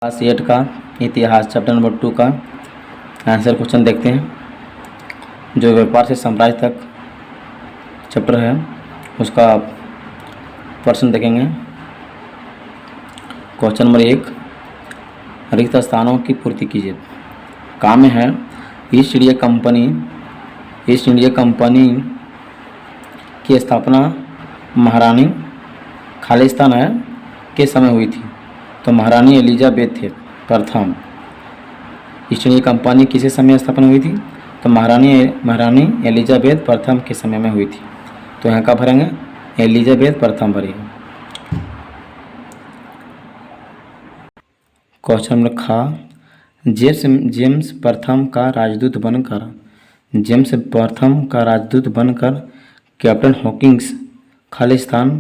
Class 8 का इतिहास chapter number 2 का आंसर क्वेश्चन देखते हैं। जो व्यापार से साम्राज्य तक चैप्टर है उसका प्रश्न देखेंगे। क्वेश्चन नंबर 1, रिक्त स्थानों की पूर्ति कीजिए। काम है ईस्ट इंडिया कंपनी की स्थापना महारानी खालिस्तान के समय हुई थी। तो महारानी एलिजाबेथ थे प्रथम। ईस्ट इंडिया कंपनी किसी समय स्थापना हुई थी? तो महारानी एलिजाबेथ प्रथम के समय में हुई थी। तो यहाँ का भरेंगे एलिजाबेथ प्रथम भरेंगे। क्वेश्चन नंबर खा, जेम्स प्रथम का राजदूत बनकर कैप्टन हॉकिंस खालिस्तान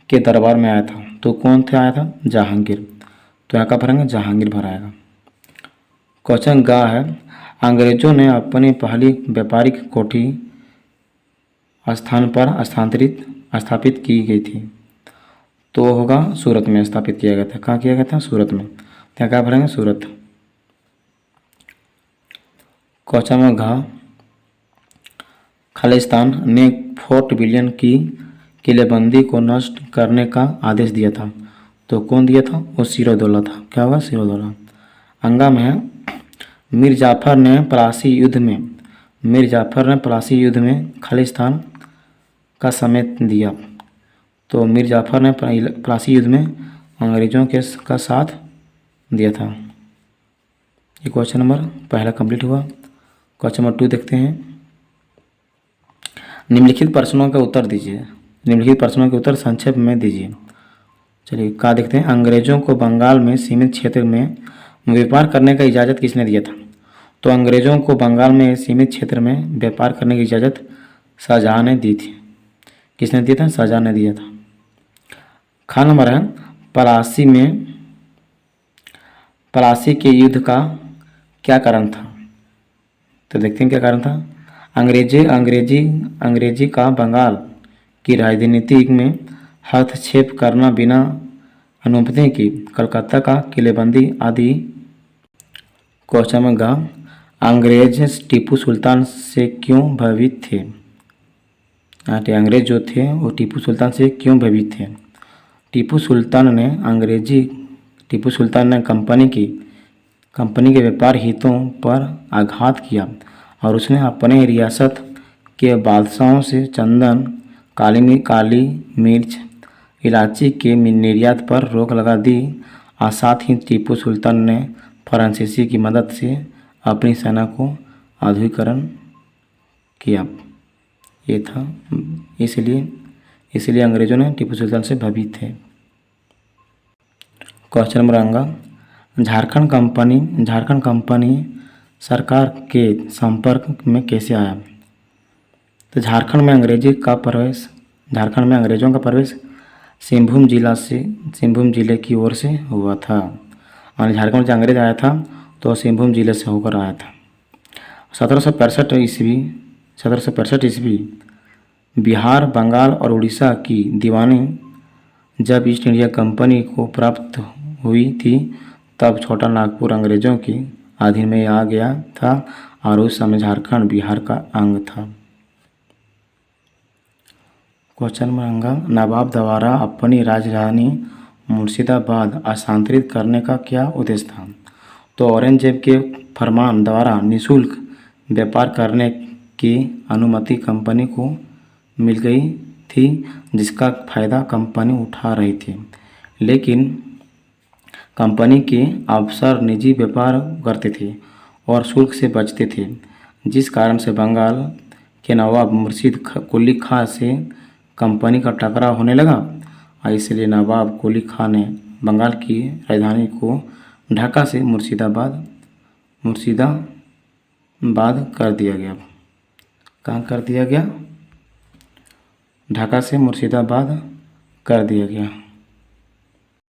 के दरबार में आया था। तो कौन थे आया था? जहांगीर। तो यहाँ का भरेंगे जहांगीर भराएगा। क्वेश्चन गा है, अंग्रेजों ने अपनी पहली व्यापारिक कोठी स्थान पर स्थापित की गई थी। तो होगा सूरत में स्थापित किया गया था। कहाँ किया गया था? सूरत में। तो यहाँ का भरेंगे सूरत। क्वेश्चन में घा, खालिस्तान ने फोर्ट विलियम की किलेबंदी को नष्ट करने का आदेश दिया था। तो कौन दिया था? वो सिरोदौला था। क्या हुआ? सिरोदौला। अंगा में है, मीर जाफर ने प्लासी युद्ध में खालिस्तान का समेत दिया। तो मीर जाफर ने प्लासी युद्ध में अंग्रेजों का साथ दिया था। ये क्वेश्चन नंबर पहला कंप्लीट हुआ। क्वेश्चन नंबर 2 देखते हैं। निम्नलिखित प्रश्नों का उत्तर दीजिए। निम्नलिखित प्रश्नों के उत्तर संक्षेप में दीजिए। चलिए क्या देखते हैं। अंग्रेजों को बंगाल में सीमित क्षेत्र में व्यापार करने का इजाज़त किसने दिया था? तो अंग्रेजों को बंगाल में सीमित क्षेत्र में व्यापार करने की इजाज़त शाहजहां ने दी थी। किसने दिया था? शाहजहां ने दिया था। खा नंबर है, पलासी के युद्ध का क्या कारण था? तो देखते हैं क्या कारण था। अंग्रेजी का बंगाल की राजनीति में हस्तक्षेप करना, बिना अनुमति की कलकत्ता का किलेबंदी आदि। क्वेश्चन में गा, अंग्रेज टीपू सुल्तान से क्यों भयभीत थे? अंग्रेज जो थे वो टीपू सुल्तान से क्यों भयभीत थे? टीपू सुल्तान ने कंपनी के व्यापार हितों पर आघात किया और उसने अपने रियासत के बादशाहों से चंदन, काली मिर्च, इलायची के निर्यात पर रोक लगा दी और साथ ही टीपू सुल्तान ने फ्रांसीसी की मदद से अपनी सेना को आधुनिकीकरण किया। ये था इसलिए अंग्रेजों ने टीपू सुल्तान से भयभीत थे। क्वेश्चन नंबर अंगा, झारखंड कंपनी सरकार के संपर्क में कैसे आया? तो झारखंड में अंग्रेजों का प्रवेश सिंहभूम जिले की ओर से हुआ था। और झारखंड में अंग्रेज आया था तो सिंहभूम जिले से होकर आया था। 1765 ईस्वी बिहार, बंगाल और उड़ीसा की दीवानी जब ईस्ट इंडिया कंपनी को प्राप्त हुई थी तब छोटा नागपुर अंग्रेजों के अधीन में आ गया था और उस समय झारखंड बिहार का अंग था। क्वेश्चन नंबर, नवाब द्वारा अपनी राजधानी मुर्शिदाबाद स्थानांतरित करने का क्या उद्देश्य था? तो औरंगजेब के फरमान द्वारा निःशुल्क व्यापार करने की अनुमति कंपनी को मिल गई थी, जिसका फायदा कंपनी उठा रही थी। लेकिन कंपनी के अफसर निजी व्यापार करते थे और शुल्क से बचते थे, जिस कारण से बंगाल के नवाब मुर्शिद कुली खां से कंपनी का टकराव होने लगा और इसलिए नवाब कुली खां ने बंगाल की राजधानी को ढाका से मुर्शिदाबाद कर दिया गया। कहाँ कर दिया गया? ढाका से मुर्शिदाबाद कर दिया गया।